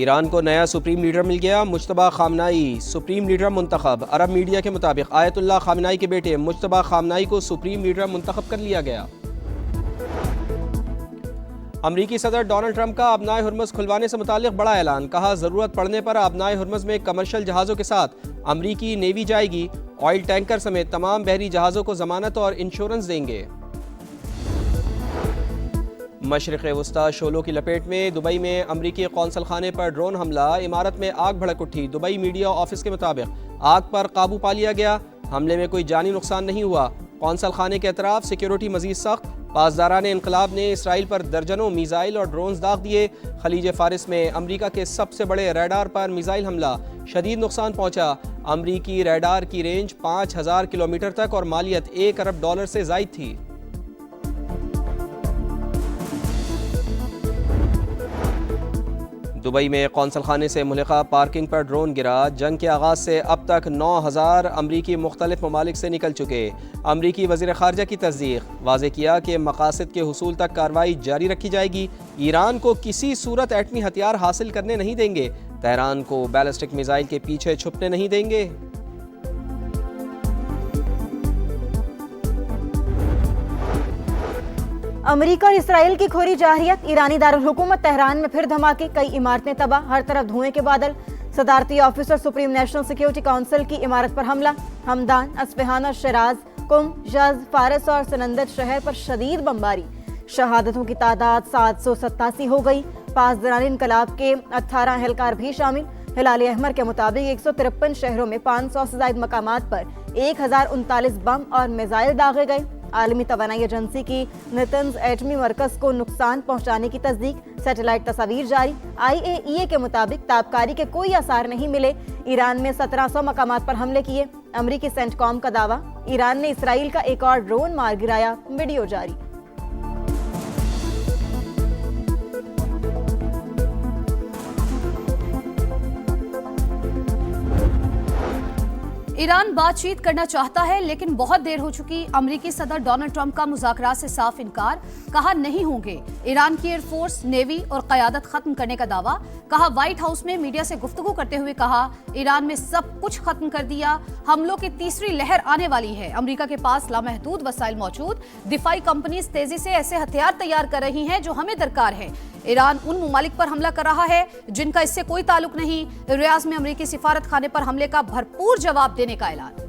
ایران کو نیا supreme leader مل گیا، مجتبیٰ خامنائی سپریم لیڈر منتخب۔ عرب میڈیا کے مطابق آیت اللہ خامنائی کے بیٹے مجتبیٰ خامنائی کو سپریم لیڈر منتخب کر لیا گیا۔ امریکی صدر ڈونلڈ ٹرمپ کا آبنائے ہرمز کھلوانے سے متعلق بڑا اعلان، کہا ضرورت پڑنے پر آبنائے ہرمز میں کمرشل جہازوں کے ساتھ امریکی نیوی جائے گی، آئل ٹینکر سمیت تمام بحری جہازوں کو ضمانت اور انشورنس دیں گے۔ مشرق وسطی شعلوں کی لپیٹ میں دبئی میں امریکی قونصل خانے پر ڈرون حملہ، عمارت میں آگ بھڑک اٹھی۔ دبئی میڈیا آفس کے مطابق آگ پر قابو پا لیا گیا، حملے میں کوئی جانی نقصان نہیں ہوا۔ قونصل خانے کے اطراف سیکیورٹی مزید سخت، پاسداران انقلاب نے اسرائیل پر درجنوں میزائل اور ڈرونز داغ دیے۔ خلیج فارس میں امریکہ کے سب سے بڑے ریڈار پر میزائل حملہ، شدید نقصان پہنچا۔ امریکی ریڈار کی رینج 5000 کلومیٹر تک اور مالیت $1 ارب سے زائد تھی۔ دبئی میں قونصل خانے سے ملحقہ پارکنگ پر ڈرون گرا۔ جنگ کے آغاز سے اب تک 9000 امریکی مختلف ممالک سے نکل چکے۔ امریکی وزیر خارجہ کی تصدیق، واضح کیا کہ مقاصد کے حصول تک کارروائی جاری رکھی جائے گی۔ ایران کو کسی صورت ایٹمی ہتھیار حاصل کرنے نہیں دیں گے، تہران کو بیلسٹک میزائل کے پیچھے چھپنے نہیں دیں گے۔ امریکہ اور اسرائیل کی کھوری جارحیت، ایرانی دارالحکومت تہران میں پھر دھماکے، کئی عمارتیں تباہ، ہر طرف دھوئیں کے بادل۔ صدارتی آفس اور سپریم نیشنل سیکیورٹی کونسل کی عمارت پر حملہ، ہمدان، اصفہان اور شیراز، قم، یزد، فارس اور سنندج شہر پر شدید بمباری۔ شہادتوں کی تعداد 787 ہو گئی، پاسداران انقلاب کے 18 اہلکار بھی شامل۔ ہلال احمر کے مطابق 153 شہروں میں 500 سے زائد مقامات پر 1039 بم اور میزائل داغے گئے۔ عالمی توانائی ایجنسی کی نتنز ایٹمی مرکز کو نقصان پہنچانے کی تصدیق، سیٹلائٹ تصاویر جاری۔ IAEA کے مطابق تابکاری کے کوئی آثار نہیں ملے۔ ایران میں 1700 مقامات پر حملے کیے، امریکی سینٹ کام کا دعویٰ۔ ایران نے اسرائیل کا ایک اور ڈرون مار گرایا، ویڈیو جاری۔ ایران بات چیت کرنا چاہتا ہے لیکن بہت دیر ہو چکی، امریکی صدر ڈونلڈ ٹرمپ کا مذاکرات سے صاف انکار، کہا نہیں ہوں گے۔ ایران کی ایئر فورس، نیوی اور قیادت ختم کرنے کا دعویٰ، کہا وائٹ ہاؤس میں میڈیا سے گفتگو کرتے ہوئے کہا ایران میں سب کچھ ختم کر دیا، حملوں کی تیسری لہر آنے والی ہے، امریکہ کے پاس لامحدود وسائل موجود، دفاعی کمپنیز تیزی سے ایسے ہتھیار تیار کر رہی ہیں جو ہمیں درکار ہے۔ ایران ان ممالک پر حملہ کر رہا ہے جن کا اس سے کوئی تعلق نہیں۔ ریاض میں امریکی سفارت خانے پر حملے کا بھرپور جواب دینے کا اعلان۔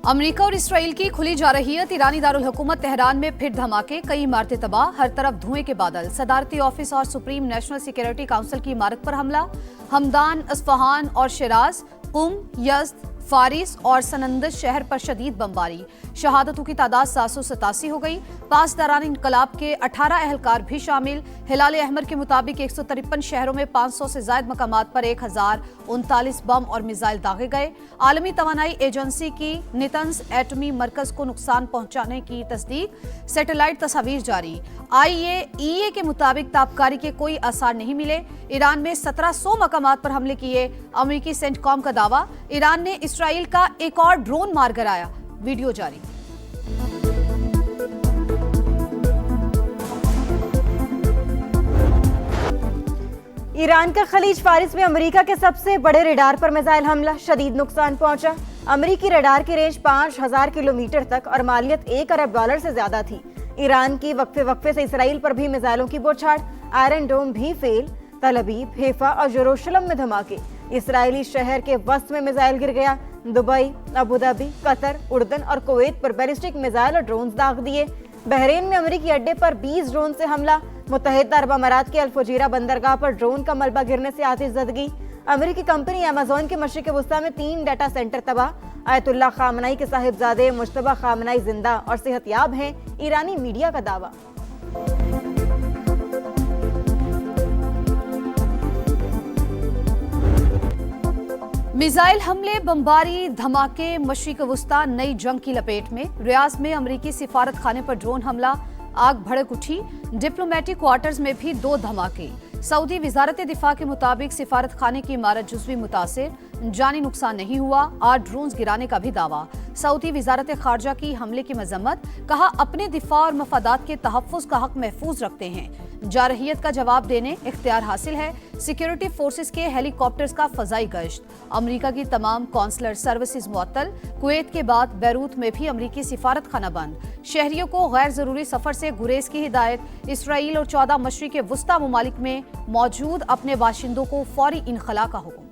امریکہ اور اسرائیل کی کھلی جارحیت، ایرانی دارالحکومت تہران میں پھر دھماکے، کئی عمارتیں تباہ، ہر طرف دھوئیں کے بادل۔ صدارتی آفس اور سپریم نیشنل سیکیورٹی کونسل کی عمارت پر حملہ، ہمدان، اصفہان اور شیراز، قم، یزد، فارس اور سنندج شہر پر شدید بمباری۔ شہادتوں کی تعداد 787 ہو گئی، پاسداران انقلاب کے 18 اہلکار بھی شامل۔ ہلال احمر کے مطابق 153 شہروں میں 500 سے زائد مقامات پر 1039 بم اور میزائل داغے گئے۔ عالمی توانائی ایجنسی کی نتنز ایٹمی مرکز کو نقصان پہنچانے کی تصدیق، سیٹلائٹ تصاویر جاری۔ IAEA کے مطابق تابکاری کے کوئی آثار نہیں ملے۔ ایران میں 1700 مقامات پر حملے کیے، امریکی سینٹ کام کا دعویٰ۔ ایران نے اسرائیل کا ایک اور ڈرون مار گرایا، ویڈیو جاری۔ ایران کا خلیج فارس میں امریکہ کے سب سے بڑے ریڈار پر میزائل حملہ، شدید نقصان پہنچا۔ امریکی ریڈار کی رینج 5000 کلومیٹر تک اور مالیت $1 ارب سے زیادہ تھی۔ ایران کی وقفے سے اسرائیل پر بھی میزائلوں کی بوچھاڑ، آئرن ڈوم بھی فیل، تل ابیب، حیفا اور یروشلم میں دھماکے۔ اسرائیلی شہر کے وسط میں میزائل گر گیا۔ دبئی، ابوظہبی، قطر، اردن اور کویت پر بیلسٹک میزائل اور ڈرونز داغ دیے۔ بحرین میں امریکی اڈے پر 20 ڈرون سے حملہ، متحدہ عرب امارات کے الفجیرہ بندرگاہ پر ڈرون کا ملبہ گرنے سے آتش زدگی۔ امریکی کمپنی ایمیزون کے مشرق وسطی میں 3 ڈیٹا سینٹر تباہ۔ آیت اللہ خامنائی کے صاحبزادے مجتبیٰ خامنائی زندہ اور صحت یاب ہیں، ایرانی میڈیا کا دعویٰ۔ میزائل حملے، بمباری، دھماکے، مشرق وسطی نئی جنگ کی لپیٹ میں۔ ریاض میں امریکی سفارت خانے پر ڈرون حملہ، آگ بھڑک اٹھی۔ ڈپلومیٹک کوارٹرز میں بھی 2 دھماکے۔ सऊदी वजारत दिफा के मुताबिक सिफारत खाने की इमारत जुज़वी मुतासिर, जानी नुकसान नहीं हुआ। 8 ड्रोन्स गिराने का भी दावा। सऊदी वजारत खारजा की हमले की मजम्मत, कहा अपने दिफा और मफादात के तहफ़्फ़ुज़ का हक महफूज रखते हैं। जारहियत का जवाब देने इख्तियार हासिल है। सिक्योरिटी फोर्सेस के हेलीकॉप्टर्स का फजाई गश्त। अमरीका की तमाम कौंसलर सर्विसेज मुअत्तल। कुवैत के बाद बैरूत में भी अमरीकी सिफारत खाना बंद। शहरियों को गैर जरूरी सफर से गुरेज की हिदायत। इसराइल और 14 मशरिक़ वुस्ता ममालिक में मौजूद अपने बाशिंदों को फौरी इनखला का हुक्म।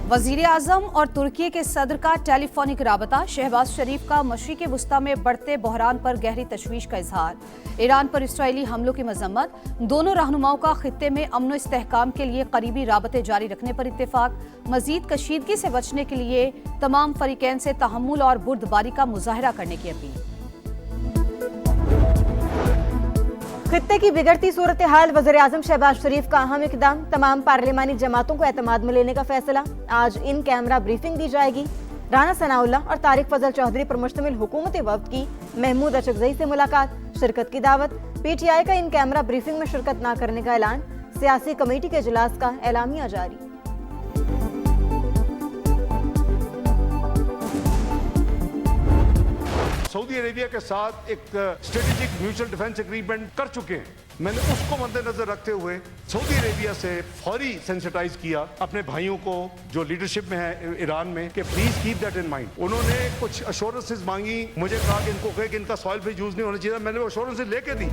वज़ीर आज़म और तुर्की के सदर का टेलीफोनिक राबता। शहबाज शरीफ का मशरिक़ वुस्ता में बढ़ते बहरान पर गहरी तशवीश का इजहार। ईरान पर इसराइली हमलों की मजम्मत। दोनों रहनुमाओं का खित्ते में अमन व इस्तेहकाम के लिए करीबी राबते जारी रखने पर इत्तेफाक। मजीद कशीदगी से बचने के लिए तमाम फरीकैन से तहम्मुल और बुर्दबारी का मुजाहरा करने की अपील। खित्ते की बिगड़ती सूरत हाल, वज़ीर आज़म शहबाज शरीफ का अहम इक़दाम। तमाम पार्लिमानी जमातों को एतमाद में लेने का फैसला। आज इन कैमरा ब्रीफिंग दी जाएगी। राना सनाउल्लाह और तारिक फजल चौधरी पर मुश्तमिल हुकूमती वफ़द की महमूद अशरफजई से मुलाकात, शिरकत की दावत। PTI का इन कैमरा ब्रीफिंग में शिरकत न करने का ऐलान। सियासी कमेटी के इजलास का एलामिया जारी। सऊदी अरेबिया के साथ एक स्ट्रेटेजिक म्यूचुअल डिफेंस एग्रीमेंट कर चुके हैं। मैंने उसको मद्देनजर रखते हुए सऊदी अरेबिया से फौरी सेंसिटाइज किया अपने भाइयों को जो लीडरशिप में है ईरान में कि please keep that in mind. उन्होंने कुछ अश्योरेंसेस मांगी, मुझे कहा कि इनको कहे कि इनका सॉइल पे यूज नहीं होना चाहिए। मैंने वो अश्योरेंसेस लेके दी।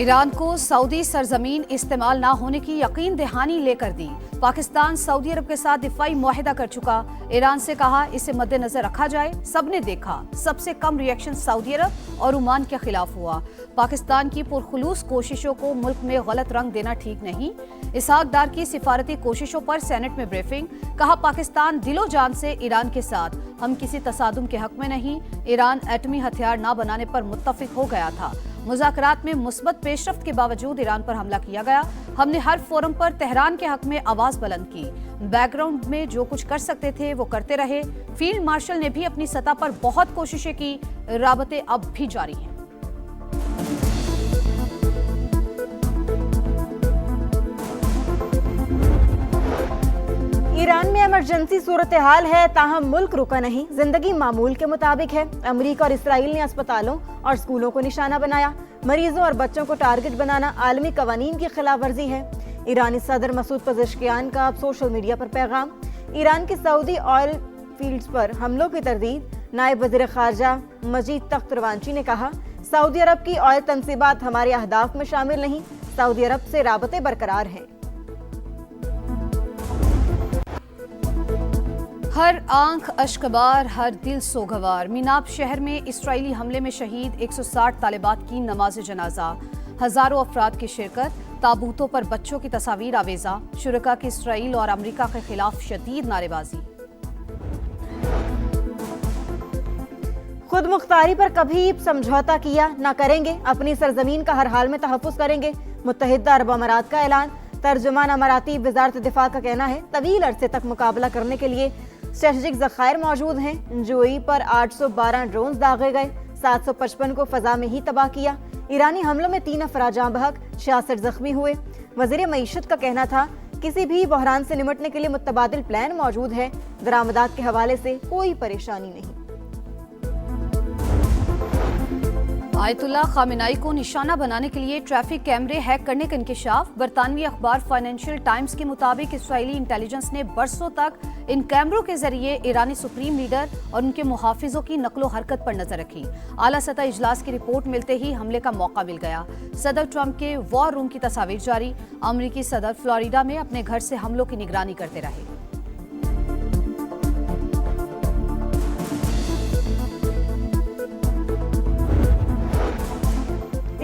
ईरान को सऊदी सरजमीन इस्तेमाल ना होने की यकीन दहानी लेकर दी। पाकिस्तान सऊदी अरब के साथ दिफाई मुआहिदा कर चुका। ईरान से कहा इसे मद्देनजर रखा जाए। सबने देखा सबसे कम रिएक्शन सऊदी अरब और ओमान के खिलाफ हुआ। पाकिस्तान की पुरखुलूस कोशिशों को मुल्क में गलत रंग देना ठीक नहीं। इसहाक डार की सिफारती कोशिशों पर सेनेट में ब्रीफिंग, कहा पाकिस्तान दिलो जान से ईरान के साथ, हम किसी तसादुम के हक में नहीं। ईरान एटमी हथियार न बनाने पर मुत्तफिक हो गया था। मुज़ाकरात में मुस्बत पेशरफ्त के बावजूद ईरान पर हमला किया गया। हमने हर फोरम पर तेहरान के हक में आवाज बुलंद की। बैकग्राउंड में जो कुछ कर सकते थे वो करते रहे। फील्ड मार्शल ने भी अपनी सतह पर बहुत कोशिशें की। राबते अब भी जारी हैं। ईरान में इमरजेंसी सूरत हाल है, ताहम मुल्क रुका नहीं। जिंदगी मामूल के मुताबिक है। अमरीका और इसराइल ने अस्पतालों और स्कूलों को निशाना बनाया। मरीजों और बच्चों को टारगेट बनाना आलमी कवानीन की खिलाफ वर्जी है। ईरानी सदर मसूद पज़ेश्कियान का अब सोशल मीडिया पर पैगाम। ईरान की सऊदी ऑयल फील्ड्स पर हमलों की तरदीद। नायब वज़ीर ख़ारजा मजीद तख्त रवांची ने कहा सऊदी अरब की ऑयल तनसीबात हमारे अहदाफ में शामिल नहीं। सऊदी अरब से राबते बरकरार हैं। हर आंख अश्कबार, हर दिल सोगवार। मीनाब शहर में इसराइली हमले में शहीद 160 तालिबात की नमाज जनाजा। हजारों अफराद की शिरकत। ताबूतों पर बच्चों की तस्वीर आवेजा। शुरका की इसराइल और अमरीका के खिलाफ शदीद नारेबाजी। खुद मुख्तारी पर कभी समझौता किया न करेंगे। अपनी सरजमीन का हर हाल में तहफ़्फ़ुज़ करेंगे। मुत्तहिदा अरब अमारात का ऐलान। तर्जुमान अमाराती वज़ारत दिफा का कहना है तवील अरसे तक मुकाबला करने के लिए स्ट्रेटेजिक ज़खायर मौजूद हैं। जोई पर 812 ड्रोन दागे गए। 755 को फजा में ही तबाह किया। ईरानी हमलों में 3 अफराद जाँ बहक, 66 जख्मी हुए। वज़ीर मईशत का कहना था किसी भी बहरान से निमटने के लिए मुतबादिल प्लान मौजूद है। दरामदात के हवाले से कोई परेशानी नहीं। आयतुल्लाह खामेनाई को निशाना बनाने के लिए ट्रैफिक कैमरे हैक करने का इंकिशाफ। बरतानवी अखबार फाइनेंशियल टाइम्स के मुताबिक इसराइली इंटेलिजेंस ने बरसों तक इन कैमरों के जरिए ईरानी सुप्रीम लीडर और उनके मुहाफिजों की नकलो हरकत पर नजर रखी। आला सतह इजलास की रिपोर्ट मिलते ही हमले का मौका मिल गया। सदर ट्रंप के वॉर रूम की तस्वीर जारी। अमरीकी सदर फ्लोरिडा में अपने घर से हमलों की निगरानी करते रहे।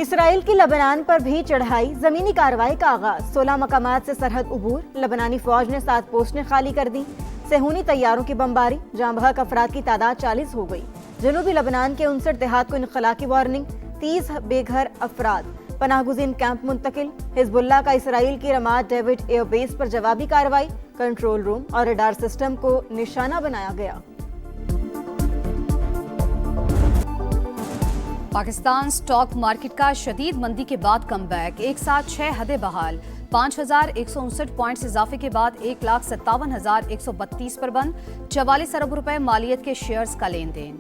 इसराइल की लबनान पर भी चढ़ाई। जमीनी कार्रवाई का आगाज। 16 मकामात से सरहद उबूर। लबनानी फौज ने 7 पोस्टें खाली कर दी। सेहूनी तैयारों की बमबारी। जाँ बहक अफराद की तादाद 40 हो गई। जनूबी लबनान के 59 देहात को इनखला की वार्निंग। 30 बेघर अफराद पनाहगुज़ीन कैंप मुंतकिल। हिजबुल्लाह का इसराइल की रमाद डेविड एयरबेस पर जवाबी कार्रवाई। कंट्रोल रूम और रडार सिस्टम को निशाना बनाया गया। पाकिस्तान स्टॉक मार्केट का शदीद मंदी के बाद कम बैक, एक साथ 6 हदें बहाल, 5,159 पॉइंट्स इजाफे के बाद 1,57,132 पर बंद, 44 अरब रुपए मालियत के शेयर्स का लेन देन।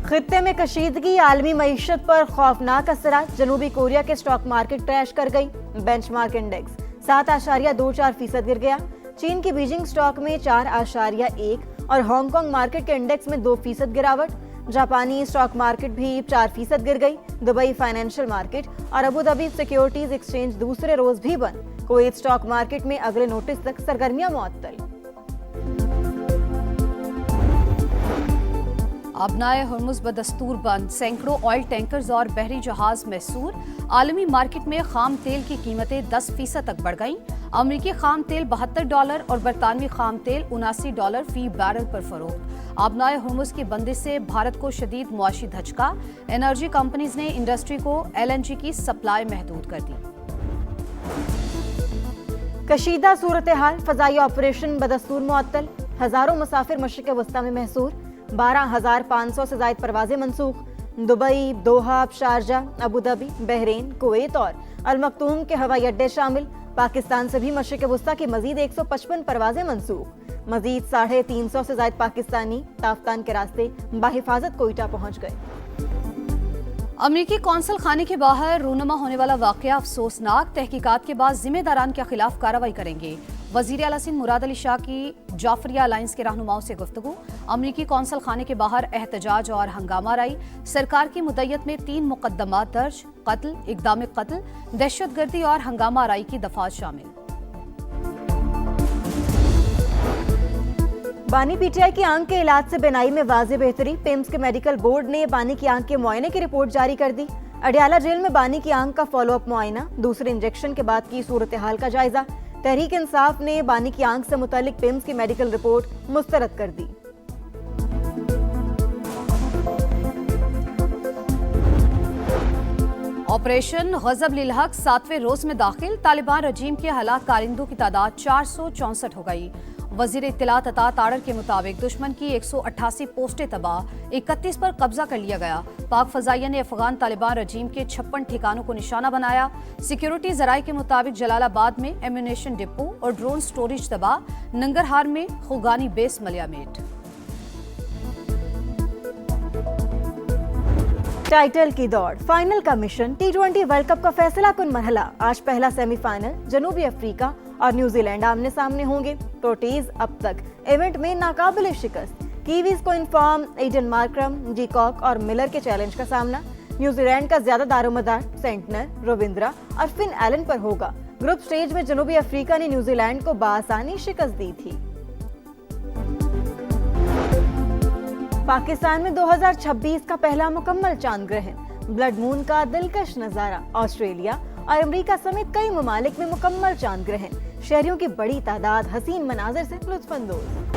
खित्ते में कशीदगी, आलमी मईशत पर खौफनाक असरात, जनूबी कोरिया के स्टॉक मार्केट क्रैश कर गई, बेंचमार्क इंडेक्स 7.24% गिर गया, चीन की बीजिंग स्टॉक में 4.1 और हांगकांग मार्केट के इंडेक्स में 2% गिरावट, जापानी स्टॉक मार्केट भी 4% गिर गई, दुबई फाइनेंशियल मार्केट और अबू धाबी सिक्योरिटीज एक्सचेंज दूसरे रोज भी बंद, कुवैत स्टॉक मार्केट में अगले नोटिस तक सरगर्मियां मुअत्तल। अबनाए हुर्मुज़ बदस्तूर बंद, सैकड़ों ऑयल टैंकर्स और बहरी जहाज महसूर, आलमी मार्केट में खाम तेल की कीमतें 10% तक बढ़ गईं, अमरीकी खाम तेल $72 और बरतानवी खाम तेल $79 फी बैरल पर फरोख्त। अबनाए हुर्मुज़ की बंदिश से भारत को शदीद मुआशी धचका, एनर्जी कंपनीज ने इंडस्ट्री को LNG की सप्लाई महदूद कर दी। कशीदा सूरत हाल, फजाई ऑपरेशन बदस्तूर मुअत्तल, हजारों मुसाफिर मशरिक़ वस्ता में महसूर, 12,500 से ज़ायद परवाजें मनसूख, Dubai, Doha, Sharjah, Abu Dhabi, Bahrain, Kuwait और अल मक्तूम के हवाई अड्डे शामिल, पाकिस्तान से भी मशरिक़ वस्ता की मजीद 155 परवाजें मनसूख, मजीद 350 से ज़ायद पाकिस्तानी ताफ्तान के रास्ते बाहिफाजत कोयटा पहुँच गए। अमरीकी कौंसल खाने के बाहर रूनमा होने वाला वाक़या अफसोसनाक, तहकीकात के बाद जिम्मेदारान के खिलाफ कार्रवाई करेंगे। वज़ीर आला सिंध मुराद अली शाह की जाफरिया अलायंस के रहनुमाओं से गुफ्तगू, अमरीकी कौंसल खाने के बाहर एहतजाज और हंगामा राई, सरकार की मुद्दत में 3 मुकदमात दर्ज, कत्ल, इक़दाम कत्ल, दहशतगर्दी और हंगामा राई की दफात शामिल। बानी PTI की आंख के इलाज से बिनाई में वाज़े बेहतरी, पेम्स के मेडिकल बोर्ड ने बानी की आंख के मुआयने की रिपोर्ट जारी कर दी। अडियाला जेल में बानी की आंख का फॉलोअप मुआयना, दूसरे इंजेक्शन के बाद की सूरत हाल का जायजा, तहरीक इंसाफ ने बानी की आंख से मुतालिक पेम्स की मेडिकल रिपोर्ट मुस्तरद कर दी। ऑपरेशन गजब लिल हक 7वें रोज में दाखिल, तालिबान रजीम के हलाक कारिंदों की तादाद 464 हो गई। वजीर इत्तलात अता ताड़र के मुताबिक दुश्मन की 188 पोस्टें तबाह, 31 पर कब्जा कर लिया गया। पाक फजाइया ने अफगान तालिबान रजीम के 56 ठिकानों को निशाना बनाया। सिक्योरिटी जराये के मुताबिक जलालाबाद में एम्यूनेशन डिपो और ड्रोन स्टोरेज तबाह, नंगरहार में खुगानी बेस मलियामेट। टाइटल की दौड़, फाइनल का मिशन, T20 वर्ल्ड कप का फैसला कुन मरहला, आज पहला सेमीफाइनल, जनूबी अफ्रीका और न्यूजीलैंड आमने सामने होंगे। प्रोटीज अब तक इवेंट में नाकाबिले शिकस्त, कीवीज को इन्फॉर्म एडन मार्क्रम, डीकॉक और मिलर के चैलेंज का सामना। न्यूजीलैंड का ज्यादा दारोमदार सेंटनर, रविंद्रा और फिन एलन पर होगा। ग्रुप स्टेज में जनूबी अफ्रीका ने न्यूजीलैंड को बासानी शिकस्त दी थी। पाकिस्तान में 2026 का पहला मुकम्मल चांद ग्रहण, ब्लड मून का दिलकश नजारा, ऑस्ट्रेलिया और अमेरिका समेत कई ममालिक में मुकम्मल चांद ग्रहण, शहरियों की बड़ी तादाद हसीन मनाजिर से लुत्फानंदोज।